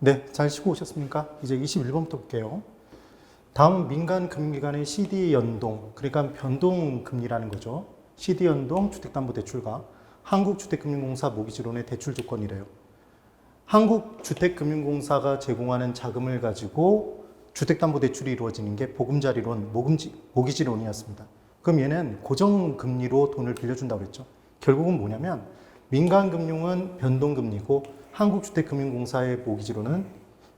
네, 잘 쉬고 오셨습니까? 이제 21번부터 볼게요. 다음 민간 금융기관의 CD 연동, 그러니까 변동금리라는 거죠. CD 연동 주택담보대출과 한국주택금융공사 모기지론의 대출 조건이래요. 한국주택금융공사가 제공하는 자금을 가지고 주택담보대출이 이루어지는 게 보금자리론, 모기지론이었습니다. 그럼 얘는 고정금리로 돈을 빌려준다고 그랬죠. 결국은 뭐냐면 민간금융은 변동금리고 한국주택금융공사의 모기지론은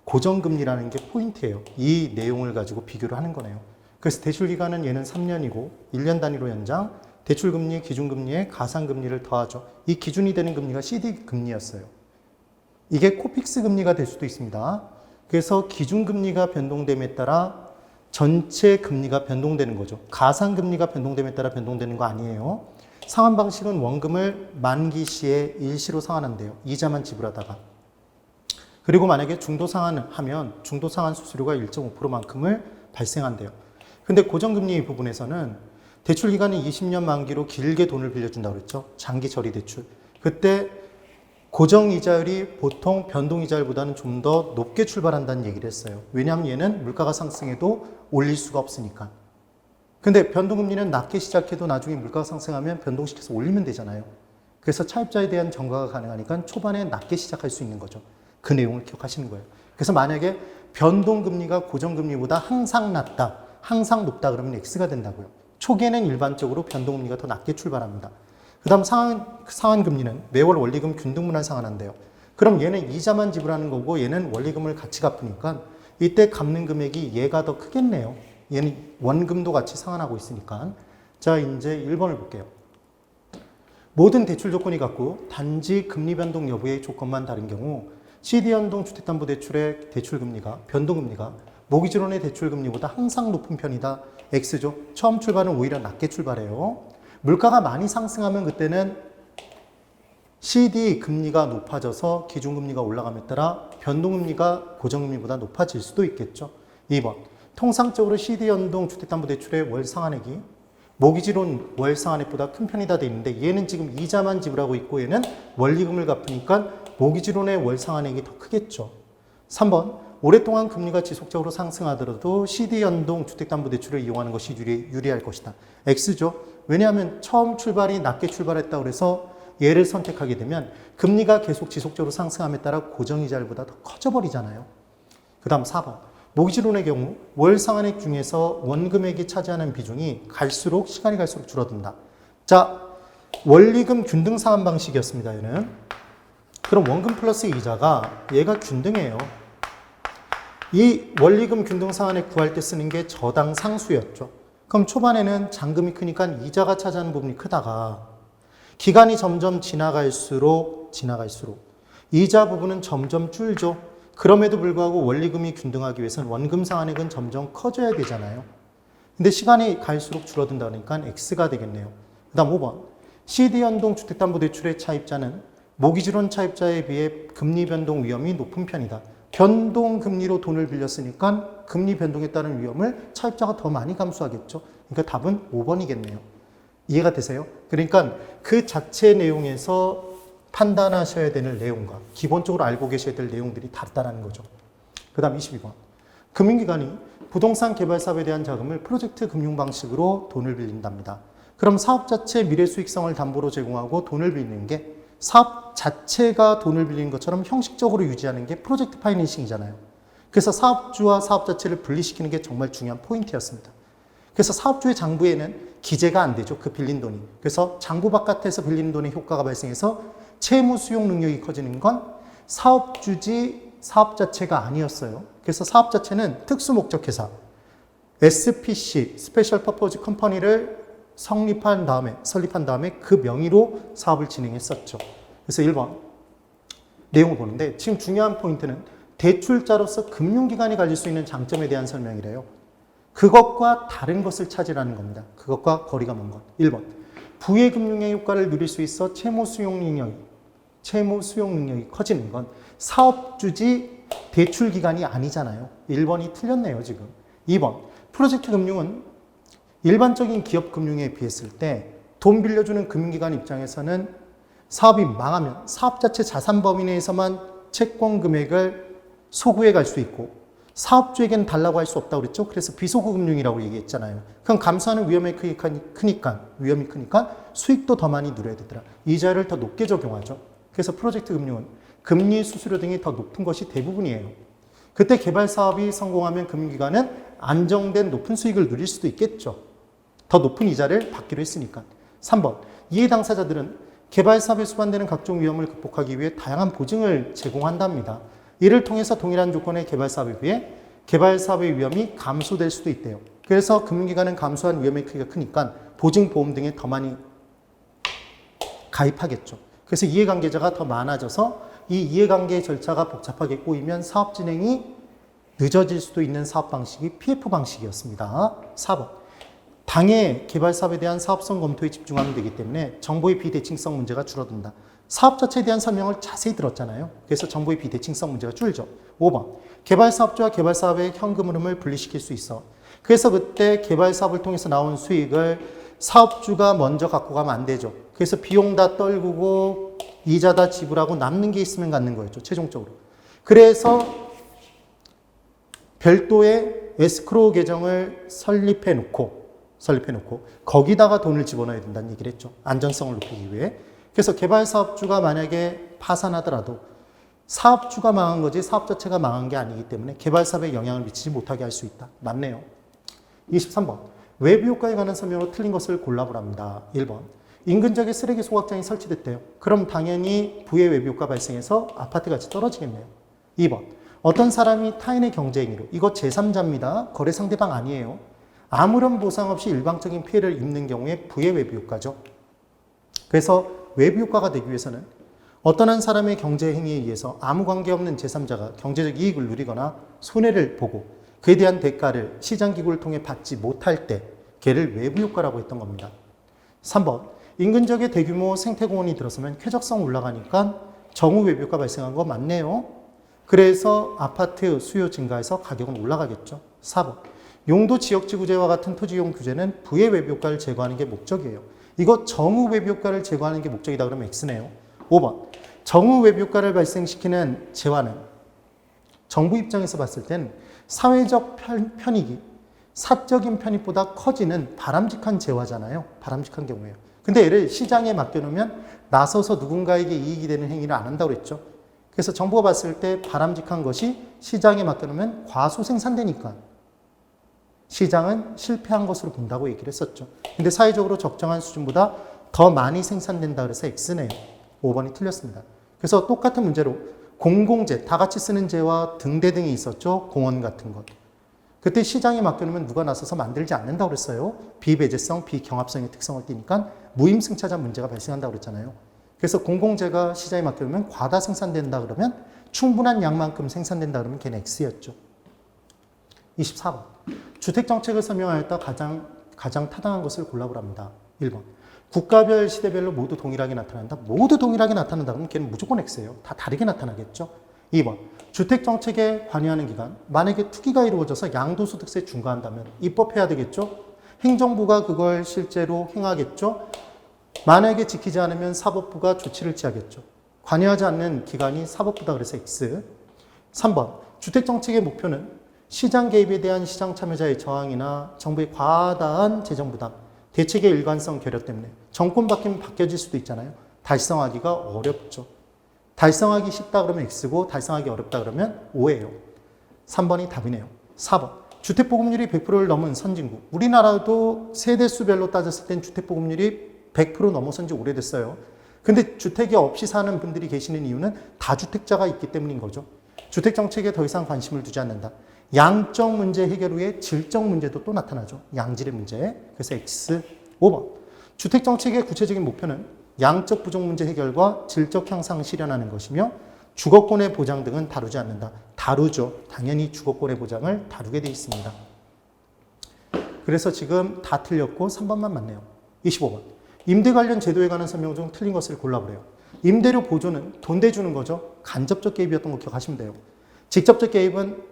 고정금리라는 게 포인트예요. 이 내용을 가지고 비교를 하는 거네요. 그래서 대출기간은 얘는 3년이고 1년 단위로 연장, 대출금리, 기준금리에 가상금리를 더하죠. 이 기준이 되는 금리가 CD금리였어요. 이게 코픽스 금리가 될 수도 있습니다. 그래서 기준금리가 변동됨에 따라 전체 금리가 변동되는 거죠. 가상금리가 변동됨에 따라 변동되는 거 아니에요. 상환 방식은 원금을 만기 시에 일시로 상환한대요. 이자만 지불하다가. 그리고 만약에 중도 상환을 하면 중도 상환 수수료가 1.5%만큼을 발생한대요. 근데 고정금리 부분에서는 대출 기간이 20년 만기로 길게 돈을 빌려준다고 그랬죠. 장기 처리 대출. 그때 고정 이자율이 보통 변동 이자율보다는 좀 더 높게 출발한다는 얘기를 했어요. 왜냐하면 얘는 물가가 상승해도 올릴 수가 없으니까. 근데 변동금리는 낮게 시작해도 나중에 물가가 상승하면 변동시켜서 올리면 되잖아요. 그래서 차입자에 대한 전가가 가능하니까 초반에 낮게 시작할 수 있는 거죠. 그 내용을 기억하시는 거예요. 그래서 만약에 변동금리가 고정금리보다 항상 낮다, 항상 높다 그러면 X가 된다고요. 초기에는 일반적으로 변동금리가 더 낮게 출발합니다. 그 다음 상환금리는 매월 원리금 균등분할 상환한대요. 그럼 얘는 이자만 지불하는 거고 얘는 원리금을 같이 갚으니까 이때 갚는 금액이 얘가 더 크겠네요. 얘는 원금도 같이 상환하고 있으니까. 자, 이제 1번을 볼게요. 모든 대출 조건이 같고 단지 금리 변동 여부의 조건만 다른 경우 CD 연동 주택담보대출의 대출금리가 변동금리가 모기지론의 대출금리보다 항상 높은 편이다. X죠. 처음 출발은 오히려 낮게 출발해요. 물가가 많이 상승하면 그때는 CD 금리가 높아져서 기준금리가 올라감에 따라 변동금리가 고정금리보다 높아질 수도 있겠죠. 2번. 통상적으로 CD 연동 주택담보대출의 월 상환액이 모기지론 월 상환액보다 큰 편이다 돼 있는데 얘는 지금 이자만 지불하고 있고 얘는 원리금을 갚으니까 모기지론의 월 상환액이 더 크겠죠. 3번. 오랫동안 금리가 지속적으로 상승하더라도 CD 연동 주택담보대출을 이용하는 것이 유리할 것이다. X죠. 왜냐하면 처음 출발이 낮게 출발했다고 해서 얘를 선택하게 되면 금리가 계속 지속적으로 상승함에 따라 고정이자율보다 더 커져버리잖아요. 그 다음 4번. 모기지론의 경우 월 상환액 중에서 원금액이 차지하는 비중이 시간이 갈수록 줄어든다. 자, 원리금 균등 상환 방식이었습니다. 얘는. 그럼 원금 플러스 이자가 얘가 균등해요. 이 원리금 균등 상환액 구할 때 쓰는 게 저당 상수였죠. 그럼 초반에는 잔금이 크니까 이자가 차지하는 부분이 크다가 기간이 점점 지나갈수록 이자 부분은 점점 줄죠. 그럼에도 불구하고 원리금이 균등하기 위해서는 원금 상환액은 점점 커져야 되잖아요. 근데 시간이 갈수록 줄어든다 그러니까 X가 되겠네요. 그 다음 5번. CD 연동 주택담보대출의 차입자는 모기지론 차입자에 비해 금리 변동 위험이 높은 편이다. 변동금리로 돈을 빌렸으니까 금리 변동에 따른 위험을 차입자가 더 많이 감수하겠죠. 그러니까 답은 5번이겠네요. 이해가 되세요? 그러니까 그 자체 내용에서 판단하셔야 되는 내용과 기본적으로 알고 계셔야 될 내용들이 다르다는 거죠. 그 다음 22번. 금융기관이 부동산 개발 사업에 대한 자금을 프로젝트 금융 방식으로 돈을 빌린답니다. 그럼 사업 자체 미래 수익성을 담보로 제공하고 돈을 빌리는 게 사업 자체가 돈을 빌리는 것처럼 형식적으로 유지하는 게 프로젝트 파이낸싱이잖아요. 그래서 사업주와 사업 자체를 분리시키는 게 정말 중요한 포인트였습니다. 그래서 사업주의 장부에는 기재가 안 되죠. 그 빌린 돈이. 그래서 장부 바깥에서 빌리는 돈의 효과가 발생해서 채무 수용 능력이 커지는 건 사업주지 사업 자체가 아니었어요. 그래서 사업 자체는 특수 목적 회사 SPC, 스페셜 퍼포즈 컴퍼니를 설립한 다음에 그 명의로 사업을 진행했었죠. 그래서 1번 내용을 보는데 지금 중요한 포인트는 대출자로서 금융기관이 가질 수 있는 장점에 대한 설명이래요. 그것과 다른 것을 찾으라는 겁니다. 그것과 거리가 먼 것. 1번. 부의 금융의 효과를 누릴 수 있어 채무 수용 능력이 커지는 건 사업주지 대출기관이 아니잖아요. 1번이 틀렸네요, 지금. 2번. 프로젝트 금융은 일반적인 기업 금융에 비했을 때 돈 빌려주는 금융기관 입장에서는 사업이 망하면 사업 자체 자산 범위 내에서만 채권 금액을 소구에 갈 수 있고 사업주에게는 달라고 할 수 없다고 그랬죠. 그래서 비소구 금융이라고 얘기했잖아요. 그럼 감소하는 위험이 크니까 수익도 더 많이 누려야 되더라. 이자를 더 높게 적용하죠. 그래서 프로젝트 금융은 금리 수수료 등이 더 높은 것이 대부분이에요. 그때 개발 사업이 성공하면 금융기관은 안정된 높은 수익을 누릴 수도 있겠죠. 더 높은 이자를 받기로 했으니까. 3번, 이해 당사자들은 개발 사업에 수반되는 각종 위험을 극복하기 위해 다양한 보증을 제공한답니다. 이를 통해서 동일한 조건의 개발 사업에 비해 개발 사업의 위험이 감소될 수도 있대요. 그래서 금융기관은 감소한 위험의 크기가 크니까 보증, 보험 등에 더 많이 가입하겠죠. 그래서 이해관계자가 더 많아져서 이 이해관계 절차가 복잡하게 꼬이면 사업 진행이 늦어질 수도 있는 사업 방식이 PF 방식이었습니다. 4번. 당해 개발 사업에 대한 사업성 검토에 집중하면 되기 때문에 정보의 비대칭성 문제가 줄어든다. 사업 자체에 대한 설명을 자세히 들었잖아요. 그래서 정보의 비대칭성 문제가 줄죠. 5번. 개발 사업주와 개발 사업의 현금 흐름을 분리시킬 수 있어. 그래서 그때 개발 사업을 통해서 나온 수익을 사업주가 먼저 갖고 가면 안 되죠. 그래서 비용 다 떨구고 이자 다 지불하고 남는 게 있으면 갖는 거였죠. 최종적으로. 그래서 별도의 에스크로우 계정을 설립해 놓고 거기다가 돈을 집어넣어야 된다는 얘기를 했죠. 안전성을 높이기 위해. 그래서 개발 사업주가 만약에 파산하더라도 사업주가 망한 거지 사업 자체가 망한 게 아니기 때문에 개발 사업에 영향을 미치지 못하게 할 수 있다. 맞네요. 23번. 외부 효과에 관한 설명으로 틀린 것을 골라보랍니다. 1번. 인근 지역에 쓰레기 소각장이 설치됐대요. 그럼 당연히 부의 외부 효과 발생해서 아파트 가치 떨어지겠네요. 2번. 어떤 사람이 타인의 경제행위로, 이거 제3자입니다. 거래 상대방 아니에요. 아무런 보상 없이 일방적인 피해를 입는 경우에 부의 외부 효과죠. 그래서 외부 효과가 되기 위해서는 어떤 한 사람의 경제 행위에 의해서 아무 관계없는 제3자가 경제적 이익을 누리거나 손해를 보고 그에 대한 대가를 시장기구를 통해 받지 못할 때 걔를 외부 효과라고 했던 겁니다. 3번. 인근 지역에 대규모 생태공원이 들어서면 쾌적성 올라가니까 정후 외부 효과 발생한 거 맞네요. 그래서 아파트 수요 증가해서 가격은 올라가겠죠. 4번. 용도 지역지구제와 같은 토지이용 규제는 부의 외부 효과를 제거하는 게 목적이에요. 이거 정후 외부 효과를 제거하는 게 목적이다 그러면 X네요. 5번. 정후 외부 효과를 발생시키는 재화는 정부 입장에서 봤을 땐 사회적 편익이 사적인 편익보다 커지는 바람직한 재화잖아요. 바람직한 경우에요. 근데 얘를 시장에 맡겨놓으면 나서서 누군가에게 이익이 되는 행위를 안 한다고 그랬죠. 그래서 정부가 봤을 때 바람직한 것이 시장에 맡겨놓으면 과소 생산되니까 시장은 실패한 것으로 본다고 얘기를 했었죠. 근데 사회적으로 적정한 수준보다 더 많이 생산된다 그래서 X네요. 5번이 틀렸습니다. 그래서 똑같은 문제로 공공재, 다 같이 쓰는 재와 등대등이 있었죠. 공원 같은 것. 그때 시장에 맡겨놓으면 누가 나서서 만들지 않는다고 그랬어요. 비배제성, 비경합성의 특성을 띠니까 무임승차자 문제가 발생한다고 그랬잖아요. 그래서 공공재가 시장에 맡겨놓으면 과다 생산된다 그러면 충분한 양만큼 생산된다 그러면 걔는 X였죠. 24번. 주택정책을 설명하였다 가장 타당한 것을 골라보랍니다. 1번. 국가별, 시대별로 모두 동일하게 나타난다. 모두 동일하게 나타난다 그러면 걔는 무조건 X예요. 다 다르게 나타나겠죠. 2번. 주택정책에 관여하는 기관. 만약에 투기가 이루어져서 양도소득세 중과한다면 입법해야 되겠죠. 행정부가 그걸 실제로 행하겠죠. 만약에 지키지 않으면 사법부가 조치를 취하겠죠. 관여하지 않는 기관이 사법부다 그래서 X. 3번. 주택정책의 목표는 시장 개입에 대한 시장 참여자의 저항이나 정부의 과다한 재정 부담, 대책의 일관성 결여 때문에 정권 바뀌면 바뀌어질 수도 있잖아요. 달성하기가 어렵죠. 달성하기 쉽다 그러면 X고 달성하기 어렵다 그러면 O예요. 3번이 답이네요. 4번. 주택보급률이 100%를 넘은 선진국. 우리나라도 세대수별로 따졌을 땐 주택보급률이 100% 넘어선 지 오래됐어요. 근데 주택이 없이 사는 분들이 계시는 이유는 다주택자가 있기 때문인 거죠. 주택정책에 더 이상 관심을 두지 않는다. 양적 문제 해결 후에 질적 문제도 또 나타나죠. 양질의 문제. 그래서 X. 5번. 주택정책의 구체적인 목표는 양적 부족 문제 해결과 질적 향상 실현하는 것이며 주거권의 보장 등은 다루지 않는다. 다루죠. 당연히 주거권의 보장을 다루게 되어 있습니다. 그래서 지금 다 틀렸고 3번만 맞네요. 25번. 임대 관련 제도에 관한 설명 중 틀린 것을 골라보래요. 임대료 보조는 돈 대주는 거죠. 간접적 개입이었던 거 기억하시면 돼요. 직접적 개입은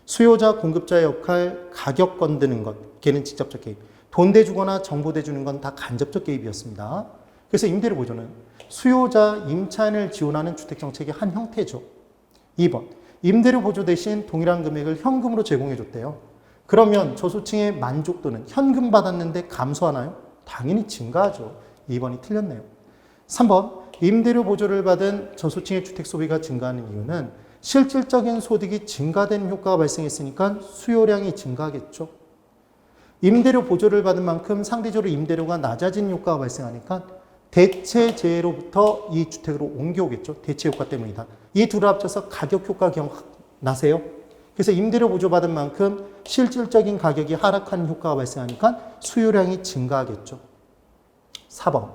수요자, 공급자의 역할, 가격 건드는 것, 걔는 직접적 개입. 돈 대주거나 정보 대주는 건 다 간접적 개입이었습니다. 그래서 임대료 보조는 수요자, 임차인을 지원하는 주택정책의 한 형태죠. 2번. 임대료 보조 대신 동일한 금액을 현금으로 제공해 줬대요. 그러면 저소층의 만족도는 현금 받았는데 감소하나요? 당연히 증가하죠. 2번이 틀렸네요. 3번, 임대료 보조를 받은 저소층의 주택 소비가 증가하는 이유는 실질적인 소득이 증가되는 효과가 발생했으니까 수요량이 증가하겠죠. 임대료 보조를 받은 만큼 상대적으로 임대료가 낮아지는 효과가 발생하니까 대체재로부터 이 주택으로 옮겨오겠죠. 대체 효과 때문이다. 이 둘을 합쳐서 가격 효과 기억나세요? 그래서 임대료 보조받은 만큼 실질적인 가격이 하락하는 효과가 발생하니까 수요량이 증가하겠죠. 4번.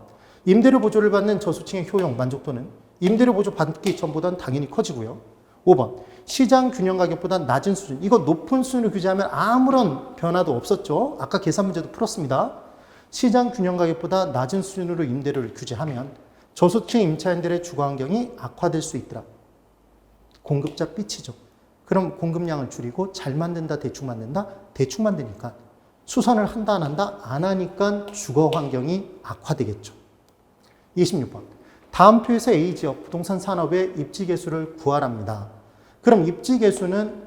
임대료 보조를 받는 저소층의 효용, 만족도는 임대료 보조 받기 전보다는 당연히 커지고요. 5번. 시장 균형 가격보다 낮은 수준. 이거 높은 수준으로 규제하면 아무런 변화도 없었죠. 아까 계산 문제도 풀었습니다. 시장 균형 가격보다 낮은 수준으로 임대료를 규제하면 저소층 임차인들의 주거 환경이 악화될 수 있더라. 공급자 삐치죠. 그럼 공급량을 줄이고 잘 만든다, 대충 만든다? 대충 만드니까. 수선을 한다, 안 한다? 안 하니까 주거 환경이 악화되겠죠. 26번. 다음 표에서 A지역 부동산 산업의 입지 개수를 구하랍니다. 그럼 입지 개수는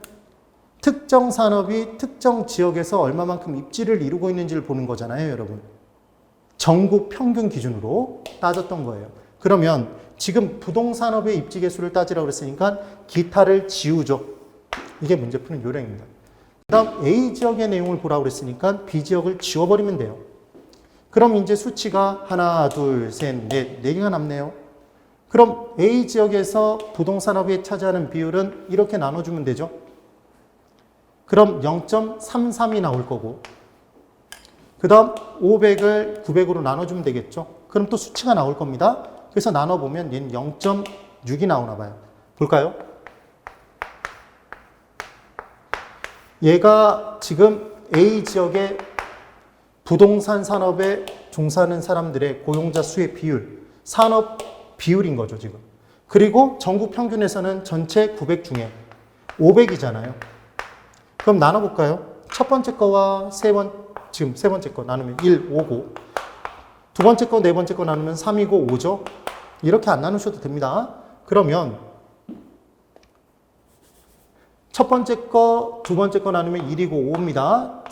특정 산업이 특정 지역에서 얼마만큼 입지를 이루고 있는지를 보는 거잖아요, 여러분. 전국 평균 기준으로 따졌던 거예요. 그러면 지금 부동산업의 입지 개수를 따지라고 그랬으니까 기타를 지우죠. 이게 문제 푸는 요령입니다. 그 다음 A 지역의 내용을 보라고 그랬으니까 B 지역을 지워버리면 돼요. 그럼 이제 수치가 하나, 둘, 셋, 넷, 4개가 남네요. 그럼 A 지역에서 부동산업이 차지하는 비율은 이렇게 나눠주면 되죠. 그럼 0.33이 나올 거고 그 다음 500을 900으로 나눠주면 되겠죠. 그럼 또 수치가 나올 겁니다. 그래서 나눠보면 얘는 0.6이 나오나 봐요. 볼까요? 얘가 지금 A 지역의 부동산 산업에 종사하는 사람들의 고용자 수의 비율, 산업 비율인 거죠, 지금. 그리고 전국 평균에서는 전체 900 중에 500이잖아요. 그럼 나눠볼까요? 첫 번째 거와 지금 세 번째 거 나누면 1, 5고, 두 번째 거, 네 번째 거 나누면 3이고 5죠? 이렇게 안 나누셔도 됩니다. 그러면 첫 번째 거, 두 번째 거 나누면 1이고 5입니다.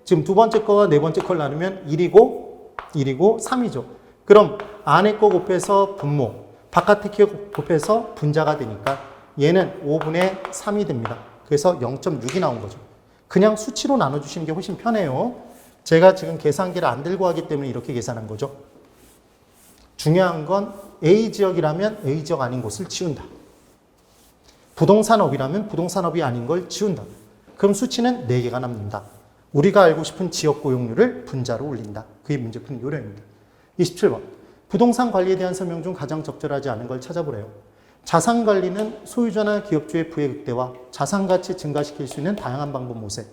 지금 두 번째 거와 네 번째 걸 나누면 1이고 3이죠. 그럼 안에 거 곱해서 분모, 바깥에 거 곱해서 분자가 되니까 얘는 5분의 3이 됩니다. 그래서 0.6이 나온 거죠. 그냥 수치로 나눠주시는 게 훨씬 편해요. 제가 지금 계산기를 안 들고 하기 때문에 이렇게 계산한 거죠. 중요한 건 A 지역이라면 A 지역 아닌 곳을 지운다. 부동산업이라면 부동산업이 아닌 걸 지운다. 그럼 수치는 4개가 남는다. 우리가 알고 싶은 지역 고용률을 분자로 올린다. 그게 문제 푸는 요령입니다. 27번. 부동산 관리에 대한 설명 중 가장 적절하지 않은 걸 찾아보래요. 자산 관리는 소유자나 기업주의 부의 극대화, 자산 가치 증가시킬 수 있는 다양한 방법 모색.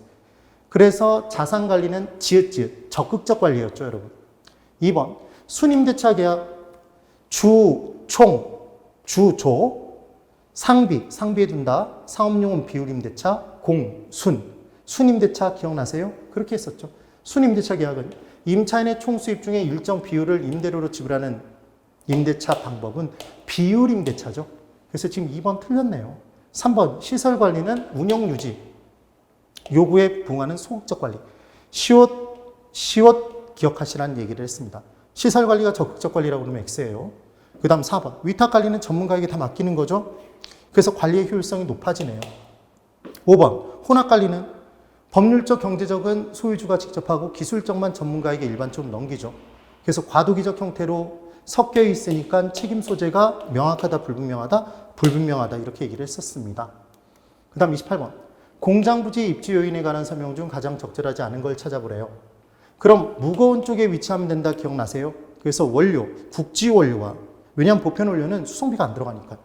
그래서 자산 관리는 지읒, 적극적 관리였죠, 여러분. 2번. 순임대차 계약, 주총, 주조, 상비에 둔다, 상업용은 비율임대차, 순. 순임대차 기억나세요? 그렇게 했었죠. 순임대차 계약은 임차인의 총수입 중에 일정 비율을 임대료로 지불하는 임대차 방법은 비율임대차죠. 그래서 지금 2번 틀렸네요. 3번 시설관리는 운영유지 요구에 부응하는 소극적 관리. 시옷 기억하시라는 얘기를 했습니다. 시설관리가 적극적 관리라고 그러면 X예요. 그 다음 4번 위탁관리는 전문가에게 다 맡기는 거죠. 그래서 관리의 효율성이 높아지네요. 5번 혼합관리는 법률적, 경제적은 소유주가 직접 하고 기술적만 전문가에게 일반적으로 넘기죠. 그래서 과도기적 형태로 섞여 있으니까 책임 소재가 명확하다, 불분명하다 이렇게 얘기를 했었습니다. 그 다음 28번. 공장 부지 입지 요인에 관한 설명 중 가장 적절하지 않은 걸 찾아보래요. 그럼 무거운 쪽에 위치하면 된다 기억나세요? 그래서 원료, 국지 원료와 왜냐하면 보편 원료는 수송비가 안 들어가니까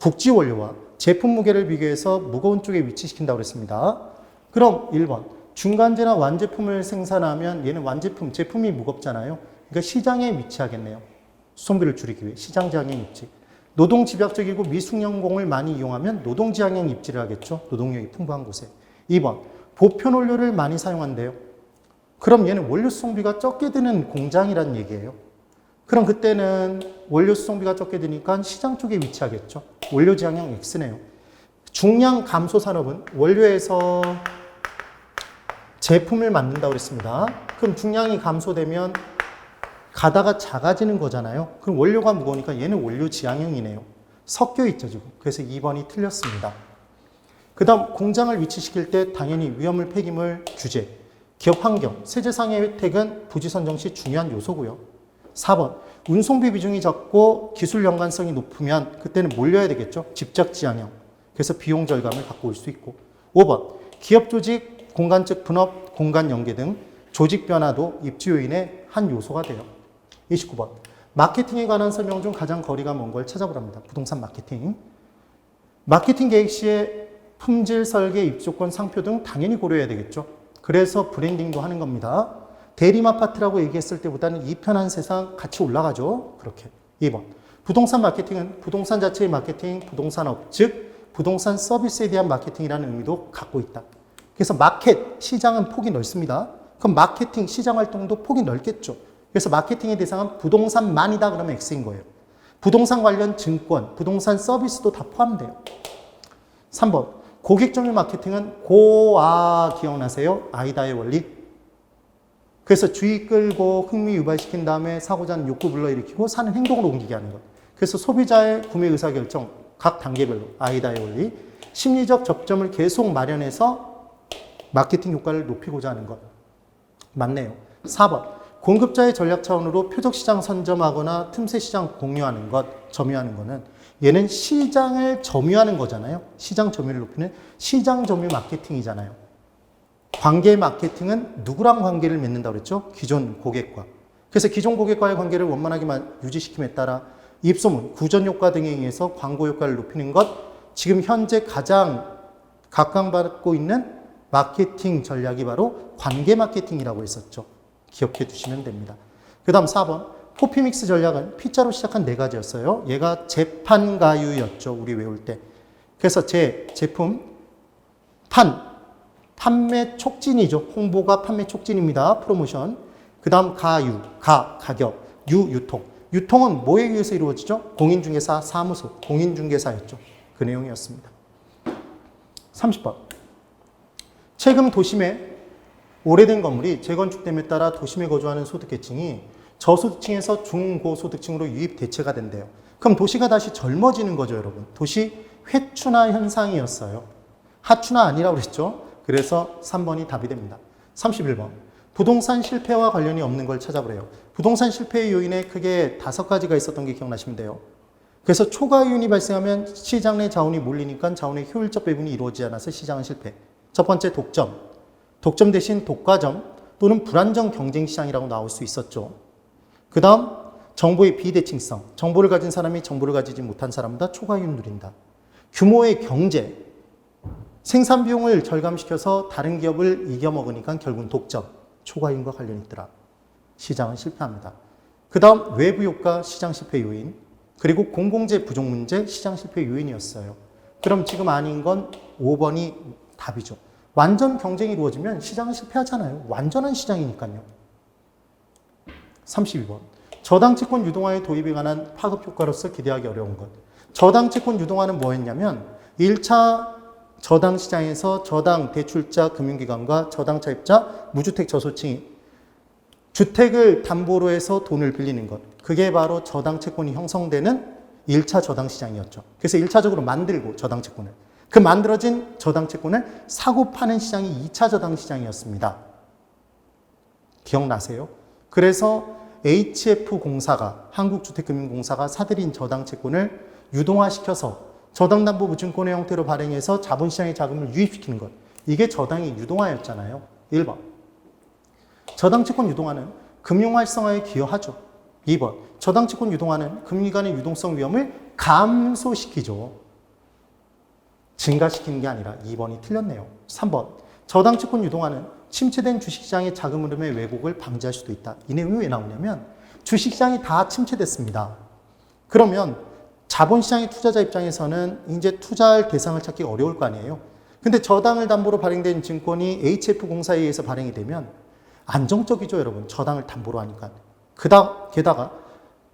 국지 원료와 제품 무게를 비교해서 무거운 쪽에 위치시킨다고 그랬습니다. 그럼 1번. 중간재나 완제품을 생산하면 얘는 완제품, 제품이 무겁잖아요. 그러니까 시장에 위치하겠네요. 수송비를 줄이기 위해 시장지향형 입지. 노동집약적이고 미숙련공을 많이 이용하면 노동지향형 입지를 하겠죠. 노동력이 풍부한 곳에. 2번. 보편 원료를 많이 사용한대요. 그럼 얘는 원료 수송비가 적게 드는 공장이라는 얘기예요. 그럼 그때는 원료 수송비가 적게 드니까 시장 쪽에 위치하겠죠. 원료지향형 X네요. 중량 감소 산업은 원료에서 제품을 만든다고 그랬습니다. 그럼 중량이 감소되면 가다가 작아지는 거잖아요. 그럼 원료가 무거우니까 얘는 원료 지향형이네요. 섞여 있죠, 지금. 그래서 2번이 틀렸습니다. 그 다음 공장을 위치시킬 때 당연히 위험물, 폐기물 규제, 기업 환경, 세제상의 혜택은 부지 선정 시 중요한 요소고요. 4번 운송비 비중이 적고 기술 연관성이 높으면 그때는 몰려야 되겠죠. 집적 지향형. 그래서 비용 절감을 갖고 올 수 있고. 5번 기업 조직, 공간적 분업, 공간 연계 등 조직 변화도 입지 요인의 한 요소가 돼요. 29번 마케팅에 관한 설명 중 가장 거리가 먼 걸 찾아보랍니다. 부동산 마케팅. 마케팅 계획 시에 품질, 설계, 입주권, 상표 등 당연히 고려해야 되겠죠. 그래서 브랜딩도 하는 겁니다. 대림 아파트라고 얘기했을 때보다는 이 편한 세상 같이 올라가죠. 그렇게. 2번 부동산 마케팅은 부동산 자체의 마케팅, 부동산업, 즉 부동산 서비스에 대한 마케팅이라는 의미도 갖고 있다. 그래서 마켓, 시장은 폭이 넓습니다. 그럼 마케팅, 시장 활동도 폭이 넓겠죠. 그래서 마케팅의 대상은 부동산만이다 그러면 X인 거예요. 부동산 관련 증권, 부동산 서비스도 다 포함돼요. 3번 고객 점유 마케팅은 고아 기억나세요? 아이다의 원리. 그래서 주의 끌고 흥미 유발시킨 다음에 사고자 하는 욕구 불러일으키고 사는 행동으로 옮기게 하는 것. 그래서 소비자의 구매 의사결정 각 단계별로 아이다의 원리. 심리적 접점을 계속 마련해서 마케팅 효과를 높이고자 하는 것. 맞네요. 4번 공급자의 전략 차원으로 표적 시장 선점하거나 틈새 시장 공유하는 것, 점유하는 거는 얘는 시장을 점유하는 거잖아요. 시장 점유를 높이는 시장 점유 마케팅이잖아요. 관계 마케팅은 누구랑 관계를 맺는다고 그랬죠? 기존 고객과. 그래서 기존 고객과의 관계를 원만하게 유지시킴에 따라 입소문, 구전 효과 등에 의해서 광고 효과를 높이는 것, 지금 현재 가장 각광받고 있는 마케팅 전략이 바로 관계 마케팅이라고 했었죠. 기억해 두시면 됩니다. 그 다음 4번 포피믹스 전략은 P자로 시작한 4가지였어요. 얘가 재판가유였죠. 우리 외울 때. 그래서 제품 판매 촉진이죠. 홍보가 판매 촉진입니다. 프로모션. 그 다음 가유, 가격, 유통. 유통은 뭐에 의해서 이루어지죠? 공인중개사 사무소, 공인중개사였죠. 그 내용이었습니다. 30번. 최근 도심에 오래된 건물이 재건축됨에 따라 도심에 거주하는 소득계층이 저소득층에서 중고소득층으로 유입 대체가 된대요. 그럼 도시가 다시 젊어지는 거죠, 여러분. 도시 회춘화 현상이었어요. 하춘화 아니라고 그랬죠. 그래서 3번이 답이 됩니다. 31번. 부동산 실패와 관련이 없는 걸 찾아보래요. 부동산 실패의 요인에 크게 5가지가 있었던 게 기억나시면 돼요. 그래서 초과이윤이 발생하면 시장 내 자원이 몰리니까 자원의 효율적 배분이 이루어지지 않아서 시장은 실패. 첫 번째 독점. 독점 대신 독과점 또는 불안정 경쟁 시장이라고 나올 수 있었죠. 그 다음 정보의 비대칭성. 정보를 가진 사람이 정보를 가지지 못한 사람보다 초과이윤 누린다. 규모의 경제. 생산 비용을 절감시켜서 다른 기업을 이겨먹으니까 결국은 독점. 초과이윤과 관련이 있더라. 시장은 실패합니다. 그 다음 외부 효과 시장 실패 요인. 그리고 공공재 부족 문제 시장 실패 요인이었어요. 그럼 지금 아닌 건 5번이 답이죠. 완전 경쟁이 이루어지면 시장은 실패하잖아요. 완전한 시장이니까요. 32번. 저당 채권 유동화의 도입에 관한 파급 효과로서 기대하기 어려운 것. 저당 채권 유동화는 뭐였냐면 1차 저당 시장에서 저당 대출자 금융기관과 저당 차입자 무주택 저소층이 주택을 담보로 해서 돈을 빌리는 것. 그게 바로 저당 채권이 형성되는 1차 저당 시장이었죠. 그래서 1차적으로 만들고 저당 채권을. 그 만들어진 저당 채권을 사고 파는 시장이 2차 저당 시장이었습니다. 기억나세요? 그래서 HF공사가 한국주택금융공사가 사들인 저당 채권을 유동화시켜서 저당담보보증권의 형태로 발행해서 자본시장의 자금을 유입시키는 것. 이게 저당의 유동화였잖아요. 1번. 저당채권 유동화는 금융 활성화에 기여하죠. 2번. 저당채권 유동화는 금융기관의 유동성 위험을 감소시키죠. 증가시키는 게 아니라 2번이 틀렸네요. 3번. 저당채권 유동화는 침체된 주식시장의 자금 흐름의 왜곡을 방지할 수도 있다. 이 내용이 왜 나오냐면 주식시장이 다 침체됐습니다. 그러면 자본시장의 투자자 입장에서는 이제 투자할 대상을 찾기 어려울 거 아니에요. 근데 저당을 담보로 발행된 증권이 HF공사에 의해서 발행이 되면 안정적이죠, 여러분. 저당을 담보로 하니까. 게다가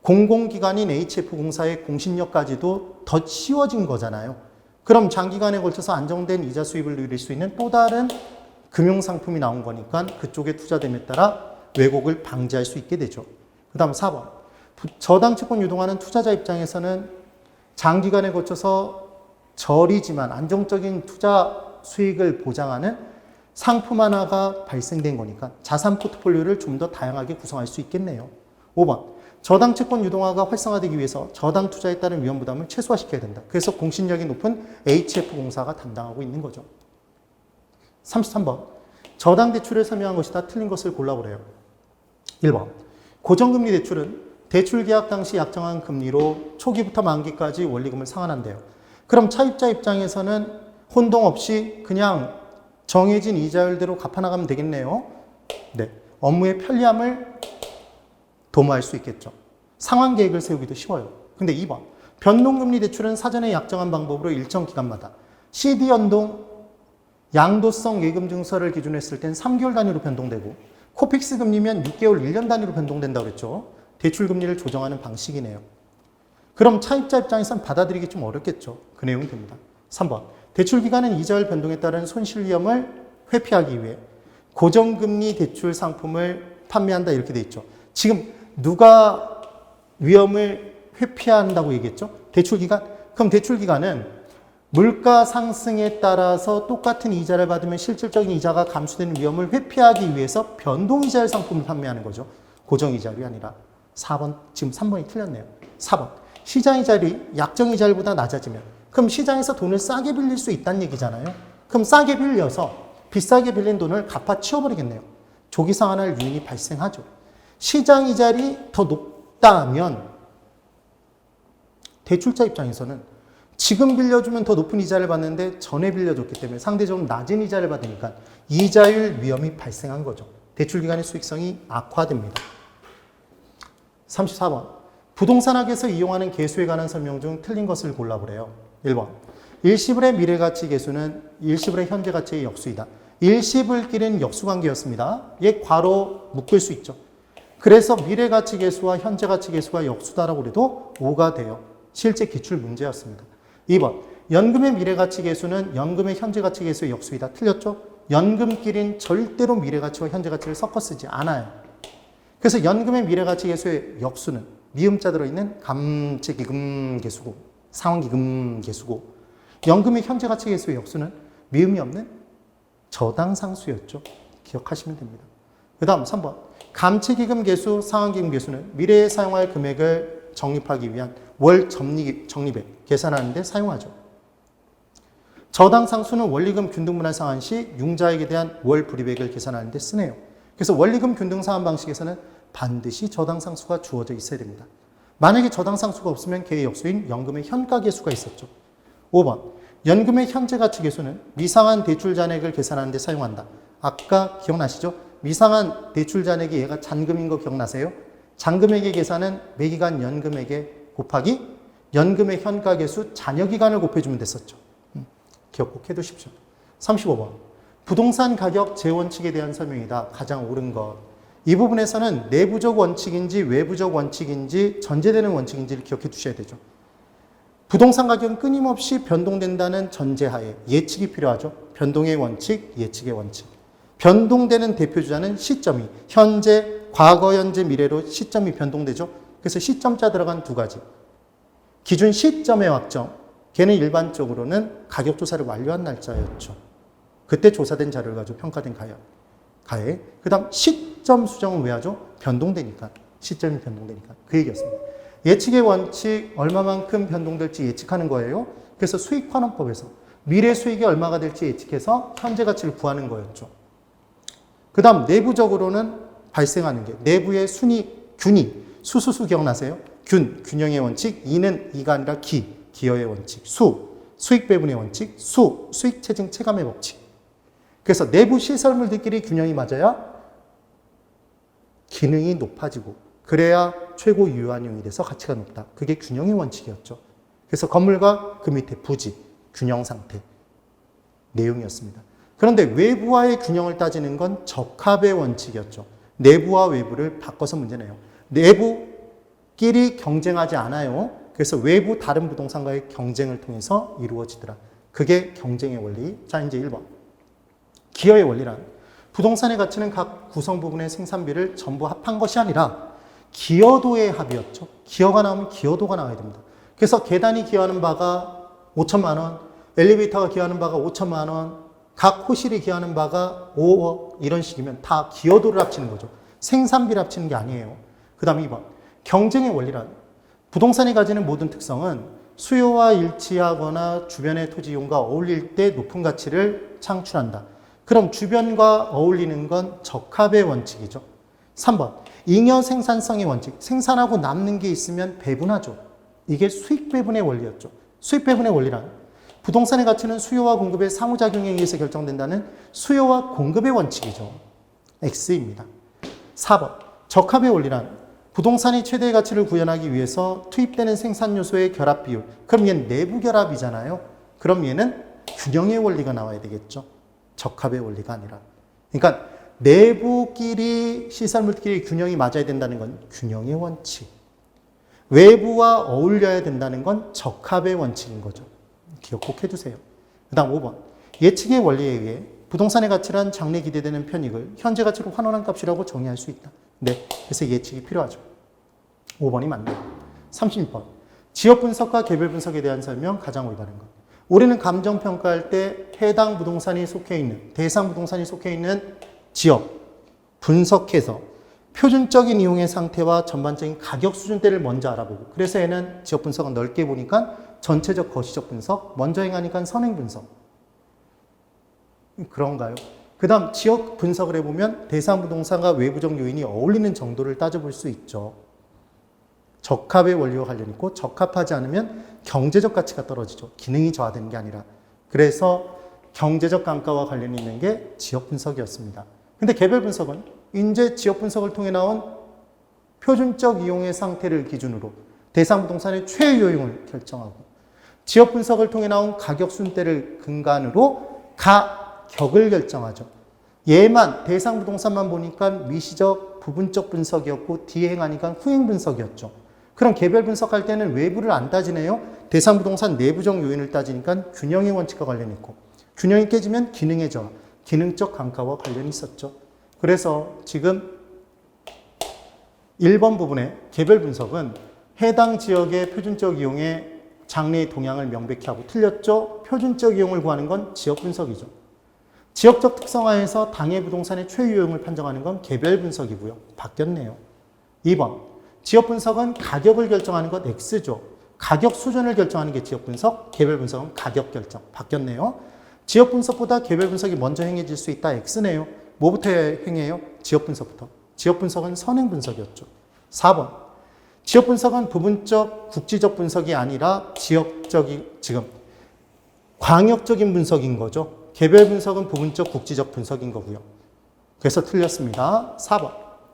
공공기관인 HF공사의 공신력까지도 더 쉬워진 거잖아요. 그럼 장기간에 걸쳐서 안정된 이자 수입을 누릴 수 있는 또 다른 금융상품이 나온 거니까 그쪽에 투자됨에 따라 왜곡을 방지할 수 있게 되죠. 그 다음 4번. 저당 채권 유동하는 투자자 입장에서는 장기간에 거쳐서 저리지만 안정적인 투자 수익을 보장하는 상품 하나가 발생된 거니까 자산 포트폴리오를 좀 더 다양하게 구성할 수 있겠네요. 5번. 저당 채권 유동화가 활성화되기 위해서 저당 투자에 따른 위험 부담을 최소화시켜야 된다. 그래서 공신력이 높은 HF공사가 담당하고 있는 거죠. 33번. 저당 대출을 설명한 것이다. 틀린 것을 골라보래요. 1번. 고정금리 대출은 대출 계약 당시 약정한 금리로 초기부터 만기까지 원리금을 상환한대요. 그럼 차입자 입장에서는 혼동 없이 그냥 정해진 이자율대로 갚아나가면 되겠네요. 네. 업무의 편리함을 도모할 수 있겠죠. 상환 계획을 세우기도 쉬워요. 근데 2번. 변동금리 대출은 사전에 약정한 방법으로 일정 기간마다 CD 연동 양도성 예금 증서를 기준으로 했을 땐 3개월 단위로 변동되고 코픽스 금리면 6개월 1년 단위로 변동된다고 그랬죠. 대출 금리를 조정하는 방식이네요. 그럼 차입자 입장에선 받아들이기 좀 어렵겠죠. 그 내용이 됩니다. 3번. 대출 기간은 이자율 변동에 따른 손실 위험을 회피하기 위해 고정금리 대출 상품을 판매한다 이렇게 돼 있죠. 지금 누가 위험을 회피한다고 얘기했죠? 대출 기간? 그럼 대출 기간은 물가 상승에 따라서 똑같은 이자를 받으면 실질적인 이자가 감소되는 위험을 회피하기 위해서 변동이자율 상품을 판매하는 거죠. 고정이자율이 아니라. 4번, 지금 3번이 틀렸네요. 4번. 시장이자율이 약정이자율보다 낮아지면 그럼 시장에서 돈을 싸게 빌릴 수 있다는 얘기잖아요. 그럼 싸게 빌려서 비싸게 빌린 돈을 갚아 치워버리겠네요. 조기 상환할 요인이 발생하죠. 시장이자율이 더 높다면 대출자 입장에서는 지금 빌려주면 더 높은 이자를 받는데 전에 빌려줬기 때문에 상대적으로 낮은 이자를 받으니까 이자율 위험이 발생한 거죠. 대출기간의 수익성이 악화됩니다. 34번. 부동산학에서 이용하는 계수에 관한 설명 중 틀린 것을 골라보래요. 1번. 일시불의 미래가치 계수는 일시불의 현재가치의 역수이다. 일시불끼리는 역수관계였습니다. 얘 괄호 묶을 수 있죠. 그래서 미래가치 계수와 현재가치 계수가 역수다라고 해도 5가 돼요. 실제 기출 문제였습니다. 2번. 연금의 미래가치 계수는 연금의 현재가치 계수의 역수이다. 틀렸죠? 연금끼리는 절대로 미래가치와 현재가치를 섞어 쓰지 않아요. 그래서 연금의 미래가치 계수의 역수는 미음자 들어있는 감채기금 계수고 상환기금 계수고 연금의 현재가치 계수의 역수는 미음이 없는 저당상수였죠. 기억하시면 됩니다. 그 다음 3번. 감채기금 계수, 상환기금 계수는 미래에 사용할 금액을 적립하기 위한 월 적립액 계산하는 데 사용하죠. 저당상수는 원리금 균등분할 상환 시 융자액에 대한 월 불이익을 계산하는 데 쓰네요. 그래서 원리금 균등 상환 방식에서는 반드시 저당상수가 주어져 있어야 됩니다. 만약에 저당상수가 없으면 걔의 역수인 연금의 현가계수가 있었죠. 5번. 연금의 현재가치 계수는 미상한 대출 잔액을 계산하는 데 사용한다. 아까 기억나시죠? 미상한 대출 잔액이 얘가 잔금인 거 기억나세요? 잔금액의 계산은 매기간 연금액에 곱하기 연금의 현가계수 잔여기간을 곱해주면 됐었죠. 기억 꼭 해두십시오. 35번. 부동산 가격 재원칙에 대한 설명이다. 가장 옳은 것. 이 부분에서는 내부적 원칙인지 외부적 원칙인지 전제되는 원칙인지를 기억해 두셔야 되죠. 부동산 가격은 끊임없이 변동된다는 전제하에 예측이 필요하죠. 변동의 원칙, 예측의 원칙. 변동되는 대표주자는 시점이 현재, 과거, 현재, 미래로 시점이 변동되죠. 그래서 시점자 들어간 두 가지. 기준 시점의 확정. 걔는 일반적으로는 가격조사를 완료한 날짜였죠. 그때 조사된 자료를 가지고 평가된 가액. 그 다음 시점 수정은 왜 하죠? 변동되니까. 시점이 변동되니까. 그 얘기였습니다. 예측의 원칙, 얼마만큼 변동될지 예측하는 거예요. 그래서 수익환원법에서 미래 수익이 얼마가 될지 예측해서 현재 가치를 구하는 거였죠. 그 다음 내부적으로는 발생하는 게 내부의 균이 수수수 기억나세요? 균형의 원칙, 이는 이가 아니라 기여의 원칙, 수익 배분의 원칙, 수익 체증 체감의 법칙. 그래서 내부 시설물들끼리 균형이 맞아야 기능이 높아지고 그래야 최고 유효한용이 돼서 가치가 높다. 그게 균형의 원칙이었죠. 그래서 건물과 그 밑에 부지, 균형 상태 내용이었습니다. 그런데 외부와의 균형을 따지는 건 적합의 원칙이었죠. 내부와 외부를 바꿔서 문제네요. 내부끼리 경쟁하지 않아요. 그래서 외부 다른 부동산과의 경쟁을 통해서 이루어지더라. 그게 경쟁의 원리. 자, 이제 1번. 기여의 원리란 부동산의 가치는 각 구성 부분의 생산비를 전부 합한 것이 아니라 기여도의 합이었죠. 기여가 나오면 기여도가 나와야 됩니다. 그래서 계단이 기여하는 바가 5천만 원, 엘리베이터가 기여하는 바가 5천만 원, 각 호실이 기여하는 바가 5억 이런 식이면 다 기여도를 합치는 거죠. 생산비를 합치는 게 아니에요. 그 다음 2번. 경쟁의 원리란 부동산이 가지는 모든 특성은 수요와 일치하거나 주변의 토지 이용과 어울릴 때 높은 가치를 창출한다. 그럼 주변과 어울리는 건 적합의 원칙이죠. 3번. 잉여 생산성의 원칙. 생산하고 남는 게 있으면 배분하죠. 이게 수익 배분의 원리였죠. 수익 배분의 원리란 부동산의 가치는 수요와 공급의 상호작용에 의해서 결정된다는 수요와 공급의 원칙이죠. X입니다. 4번. 적합의 원리란 부동산이 최대의 가치를 구현하기 위해서 투입되는 생산 요소의 결합 비율. 그럼 얘는 내부 결합이잖아요. 그럼 얘는 균형의 원리가 나와야 되겠죠. 적합의 원리가 아니라. 그러니까 내부끼리 시설물끼리 균형이 맞아야 된다는 건 균형의 원칙. 외부와 어울려야 된다는 건 적합의 원칙인 거죠. 기억 꼭 해두세요. 그 다음 5번. 예측의 원리에 의해 부동산의 가치란 장래 기대되는 편익을 현재 가치로 환원한 값이라고 정의할 수 있다. 네, 그래서 예측이 필요하죠. 5번이 맞네요. 36번. 지역 분석과 개별 분석에 대한 설명 가장 올바른 것. 우리는 감정 평가할 때 해당 부동산이 속해 있는 대상 부동산이 속해 있는 지역 분석해서 표준적인 이용의 상태와 전반적인 가격 수준대를 먼저 알아보고 그래서 얘는 지역 분석은 넓게 보니까 전체적 거시적 분석, 먼저 행하니까 선행 분석. 그런가요? 그 다음 지역 분석을 해보면 대상 부동산과 외부적 요인이 어울리는 정도를 따져볼 수 있죠. 적합의 원리와 관련 있고 적합하지 않으면 경제적 가치가 떨어지죠. 기능이 저하되는 게 아니라. 그래서 경제적 감가와 관련이 있는 게 지역 분석이었습니다. 근데 개별 분석은 이제 지역 분석을 통해 나온 표준적 이용의 상태를 기준으로 대상 부동산의 최요용을 결정하고 지역 분석을 통해 나온 가격 순대를 근간으로 가격을 결정하죠. 얘만 대상 부동산만 보니까 미시적 부분적 분석이었고 뒤에 행하니까 후행 분석이었죠. 그럼 개별 분석할 때는 외부를 안 따지네요. 대상 부동산 내부적 요인을 따지니까 균형의 원칙과 관련이 있고 균형이 깨지면 기능의 저하, 기능적 감가와 관련이 있었죠. 그래서 지금 1번 부분의 개별 분석은 해당 지역의 표준적 이용의 장래의 동향을 명백히 하고 틀렸죠. 표준적 이용을 구하는 건 지역 분석이죠. 지역적 특성화에서 당해 부동산의 최유용을 판정하는 건 개별 분석이고요. 바뀌었네요. 2번. 지역 분석은 가격을 결정하는 것 X죠. 가격 수준을 결정하는 게 지역 분석, 개별 분석은 가격 결정. 바뀌었네요. 지역 분석보다 개별 분석이 먼저 행해질 수 있다. X네요. 뭐부터 행해요? 지역 분석부터. 지역 분석은 선행 분석이었죠. 4번. 지역 분석은 부분적, 국지적 분석이 아니라 지금 광역적인 분석인 거죠. 개별 분석은 부분적, 국지적 분석인 거고요. 그래서 틀렸습니다. 4번.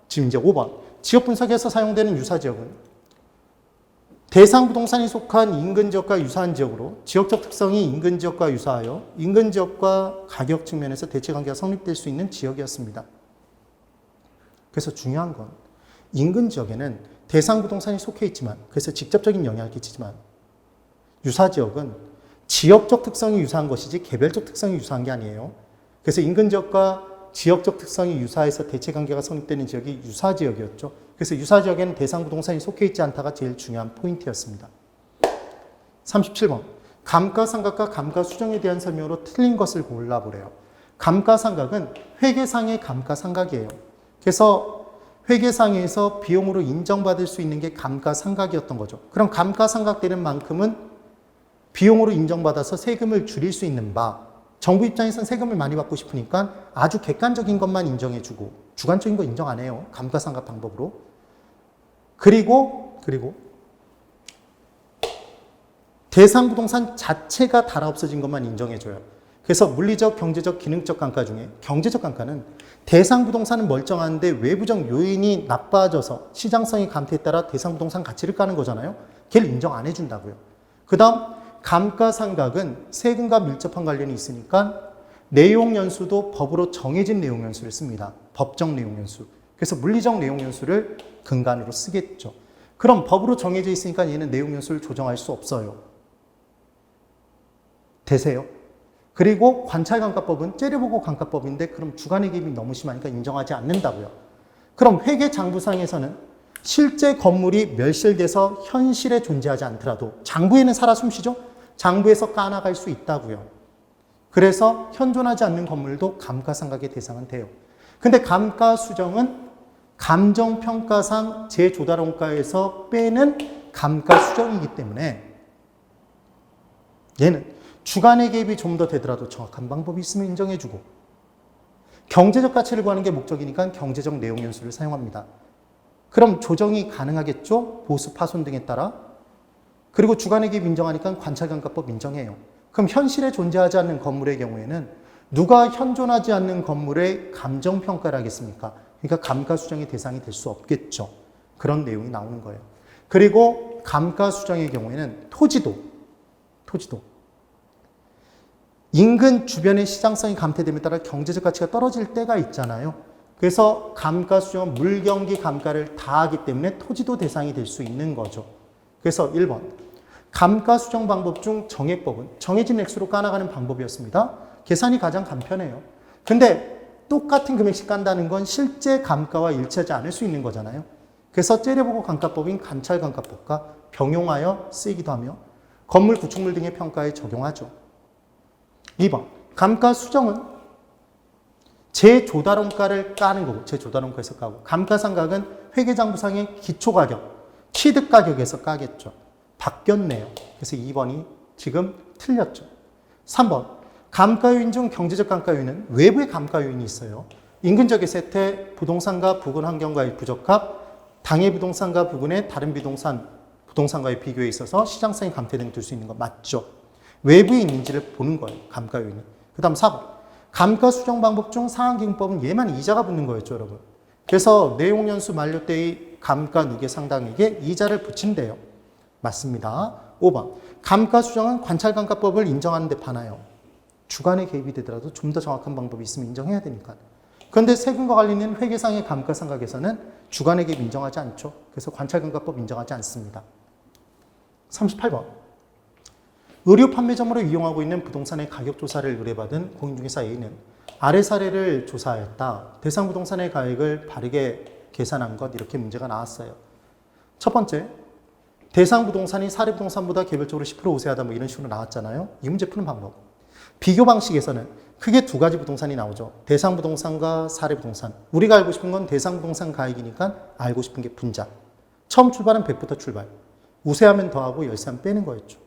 지금 이제 5번. 지역 분석에서 사용되는 유사 지역은 대상 부동산이 속한 인근 지역과 유사한 지역으로 지역적 특성이 인근 지역과 유사하여 인근 지역과 가격 측면에서 대체 관계가 성립될 수 있는 지역이었습니다. 그래서 중요한 건 인근 지역에는 대상 부동산이 속해 있지만 그래서 직접적인 영향을 끼치지만 유사 지역은 지역적 특성이 유사한 것이지 개별적 특성이 유사한 게 아니에요. 그래서 인근 지역과 지역적 특성이 유사해서 대체 관계가 성립되는 지역이 유사 지역이었죠. 그래서 유사 지역에는 대상 부동산이 속해 있지 않다가 제일 중요한 포인트였습니다. 37번. 감가상각과 감가수정에 대한 설명으로 틀린 것을 골라보래요. 감가상각은 회계상의 감가상각이에요. 그래서 회계상에서 비용으로 인정받을 수 있는 게 감가상각이었던 거죠. 그럼 감가상각되는 만큼은 비용으로 인정받아서 세금을 줄일 수 있는 바, 정부 입장에서는 세금을 많이 받고 싶으니까 아주 객관적인 것만 인정해주고 주관적인 거 인정 안 해요. 감가상각 방법으로. 그리고 대상 부동산 자체가 달아 없어진 것만 인정해줘요. 그래서 물리적, 경제적, 기능적 감가 중에 경제적 감가는 대상 부동산은 멀쩡한데 외부적 요인이 나빠져서 시장성의 감퇴에 따라 대상 부동산 가치를 까는 거잖아요. 걔를 인정 안 해준다고요. 그 다음 감가상각은 세금과 밀접한 관련이 있으니까 내용연수도 법으로 정해진 내용연수를 씁니다. 법정 내용연수. 그래서 물리적 내용연수를 근간으로 쓰겠죠. 그럼 법으로 정해져 있으니까 얘는 내용연수를 조정할 수 없어요. 되세요. 그리고 관찰감가법은 째려보고 감가법인데 그럼 주관의 개입이 너무 심하니까 인정하지 않는다고요. 그럼 회계장부상에서는 실제 건물이 멸실돼서 현실에 존재하지 않더라도 장부에는 살아 숨쉬죠? 장부에서 까나갈 수 있다고요. 그래서 현존하지 않는 건물도 감가상각의 대상은 돼요. 근데 감가수정은 감정평가상 제조달원가에서 빼는 감가수정이기 때문에 얘는 주관의 개입이 좀 더 되더라도 정확한 방법이 있으면 인정해주고 경제적 가치를 구하는 게 목적이니까 경제적 내용 연수를 사용합니다. 그럼 조정이 가능하겠죠? 보수 파손 등에 따라. 그리고 주관의 개입 인정하니까 관찰감가법 인정해요. 그럼 현실에 존재하지 않는 건물의 경우에는 누가 현존하지 않는 건물의 감정평가를 하겠습니까? 그러니까 감가수정의 대상이 될 수 없겠죠. 그런 내용이 나오는 거예요. 그리고 감가수정의 경우에는 토지도 인근 주변의 시장성이 감퇴됨에 따라 경제적 가치가 떨어질 때가 있잖아요. 그래서 감가수정은 물경기 감가를 다하기 때문에 토지도 대상이 될 수 있는 거죠. 그래서 1번 감가수정 방법 중 정액법은 정해진 액수로 까나가는 방법이었습니다. 계산이 가장 간편해요. 근데 똑같은 금액씩 깐다는 건 실제 감가와 일치하지 않을 수 있는 거잖아요. 그래서 째려보고 감가법인 관찰감가법과 병용하여 쓰이기도 하며 건물, 구축물 등의 평가에 적용하죠. 2번 감가수정은 제조달원가를 까는 거고 제조달원가에서 까고 감가상각은 회계장부상의 기초가격, 취득가격에서 까겠죠. 바뀌었네요. 그래서 2번이 지금 틀렸죠. 3번 감가요인 중 경제적 감가요인은 외부의 감가요인이 있어요. 인근적의 세태, 부동산과 부근 환경과의 부적합, 당해 부동산과 부근의 다른 부동산과의 비교에 있어서 시장성이 감퇴등이 될 수 있는 거 맞죠? 외부에 있는지를 보는 거예요. 감가요인이. 그 다음 4번. 감가수정 방법 중 상한기금법은 얘만 이자가 붙는 거였죠, 여러분. 그래서 내용연수 만료 때의 감가 누계 상당액에 이자를 붙인대요. 맞습니다. 5번. 감가수정은 관찰감가법을 인정하는 데 반하여 주관의 개입이 되더라도 좀 더 정확한 방법이 있으면 인정해야 되니까. 그런데 세금과 관련된 회계상의 감가상각에서는 주관의 개입 인정하지 않죠. 그래서 관찰감가법 인정하지 않습니다. 38번. 의류 판매점으로 이용하고 있는 부동산의 가격조사를 의뢰받은 공인중개사 A는 아래 사례를 조사하였다. 대상 부동산의 가액을 바르게 계산한 것 이렇게 문제가 나왔어요. 첫 번째, 대상 부동산이 사례 부동산보다 개별적으로 10% 우세하다 뭐 이런 식으로 나왔잖아요. 이 문제 푸는 방법. 비교 방식에서는 크게 두 가지 부동산이 나오죠. 대상 부동산과 사례 부동산. 우리가 알고 싶은 건 대상 부동산 가액이니까 알고 싶은 게 분자. 처음 출발은 100부터 출발. 우세하면 더하고 열세하면 빼는 거였죠.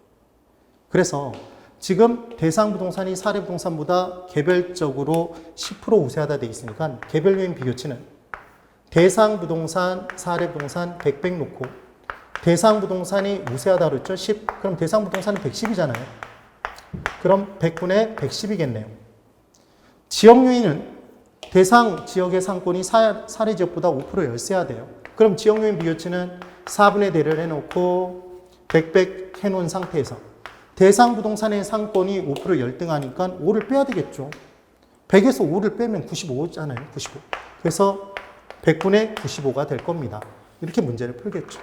그래서 지금 대상 부동산이 사례 부동산보다 개별적으로 10% 우세하다 돼 있으니까 개별 요인 비교치는 대상 부동산, 사례 부동산 100 놓고 대상 부동산이 우세하다 그랬죠? 10. 그럼 대상 부동산은 110이잖아요. 그럼 100분의 110이겠네요. 지역 요인은 대상 지역의 상권이 사례 지역보다 5% 열세야 돼요. 그럼 지역 요인 비교치는 4분의 대를 해놓고 100 해놓은 상태에서 대상 부동산의 상권이 5% 열등하니까 5를 빼야 되겠죠. 100에서 5를 빼면 95잖아요. 95. 그래서 100분의 95가 될 겁니다. 이렇게 문제를 풀겠죠.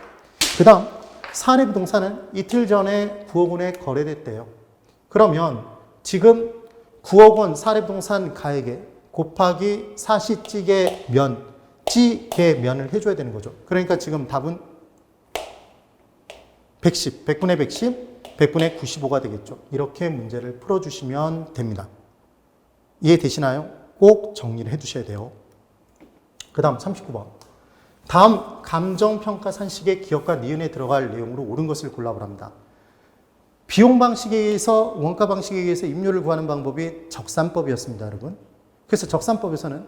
그 다음 사례 부동산은 이틀 전에 9억 원에 거래됐대요. 그러면 지금 9억 원 사례 부동산 가액에 곱하기 사시찌개 면, 찌개 면을 해줘야 되는 거죠. 그러니까 지금 답은 110, 100분의 110, 100분의 95가 되겠죠. 이렇게 문제를 풀어주시면 됩니다. 이해되시나요? 꼭 정리를 해두셔야 돼요. 그 다음 39번. 다음 감정평가 산식의 기억과 니은에 들어갈 내용으로 옳은 것을 골라보랍니다. 비용 방식에 의해서 원가 방식에 의해서 임료를 구하는 방법이 적산법이었습니다, 여러분. 그래서 적산법에서는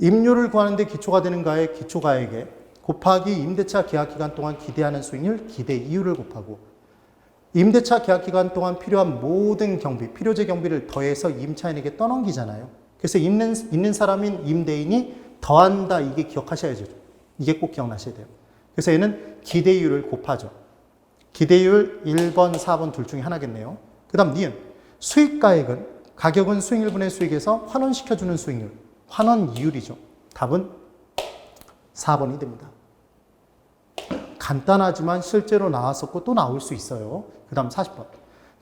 임료를 구하는 데 기초가 되는 가액, 기초가액에 곱하기 임대차 계약기간 동안 기대하는 수익률, 기대 이율을 곱하고 임대차 계약기간 동안 필요한 모든 경비, 필요재 경비를 더해서 임차인에게 떠넘기잖아요. 그래서 있는 사람인 임대인이 더한다, 이게 기억하셔야죠. 이게 꼭 기억나셔야 돼요. 그래서 얘는 기대 이율을 곱하죠. 기대율 1번, 4번 둘 중에 하나겠네요. 그 다음 니은. 수익가액은 가격은 수익률분의 수익에서 환원시켜주는 수익률. 환원 이율이죠. 답은 4번이 됩니다. 간단하지만 실제로 나왔었고 또 나올 수 있어요. 그 다음 40번.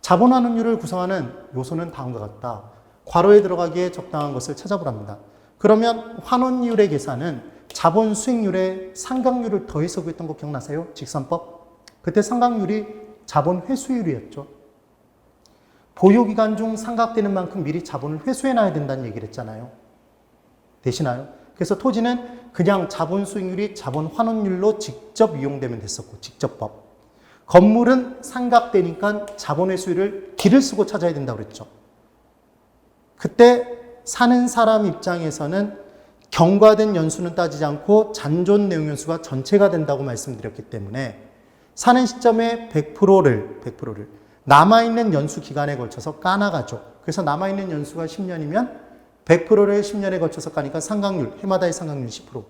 자본 환원율을 구성하는 요소는 다음과 같다. 괄호에 들어가기에 적당한 것을 찾아보랍니다. 그러면 환원율의 계산은 자본 수익률에 상각률을 더해서 구했던 거 기억나세요? 직선법? 그때 상각률이 자본 회수율이었죠. 보유기간 중 상각되는 만큼 미리 자본을 회수해놔야 된다는 얘기를 했잖아요. 되시나요? 그래서 토지는 그냥 자본 수익률이 자본 환원율로 직접 이용되면 됐었고, 직접법. 건물은 상각되니까 자본 회수율을 길을 쓰고 찾아야 된다고 그랬죠. 그때 사는 사람 입장에서는 경과된 연수는 따지지 않고 잔존 내용 연수가 전체가 된다고 말씀드렸기 때문에 사는 시점에 100%를 남아있는 연수 기간에 걸쳐서 까나가죠. 그래서 남아있는 연수가 10년이면 100%를 10년에 걸쳐서 까니까 상각률, 해마다의 상각률 10%.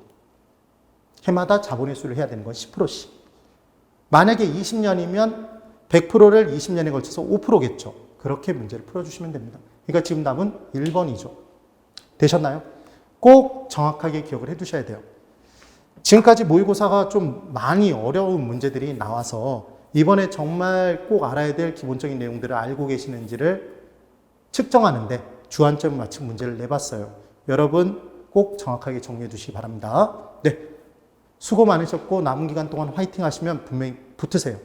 해마다 자본회수를 해야 되는 건 10%씩. 만약에 20년이면 100%를 20년에 걸쳐서 5%겠죠. 그렇게 문제를 풀어주시면 됩니다. 그러니까 지금 답은 1번이죠. 되셨나요? 꼭 정확하게 기억을 해두셔야 돼요. 지금까지 모의고사가 좀 많이 어려운 문제들이 나와서 이번에 정말 꼭 알아야 될 기본적인 내용들을 알고 계시는지를 측정하는데 주안점을 맞춘 문제를 내봤어요. 여러분 꼭 정확하게 정리해 주시기 바랍니다. 네, 수고 많으셨고 남은 기간 동안 화이팅 하시면 분명히 붙으세요.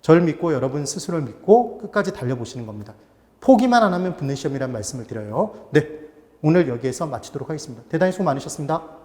저를 믿고 여러분 스스로를 믿고 끝까지 달려보시는 겁니다. 포기만 안 하면 붙는 시험이라는 말씀을 드려요. 네, 오늘 여기에서 마치도록 하겠습니다. 대단히 수고 많으셨습니다.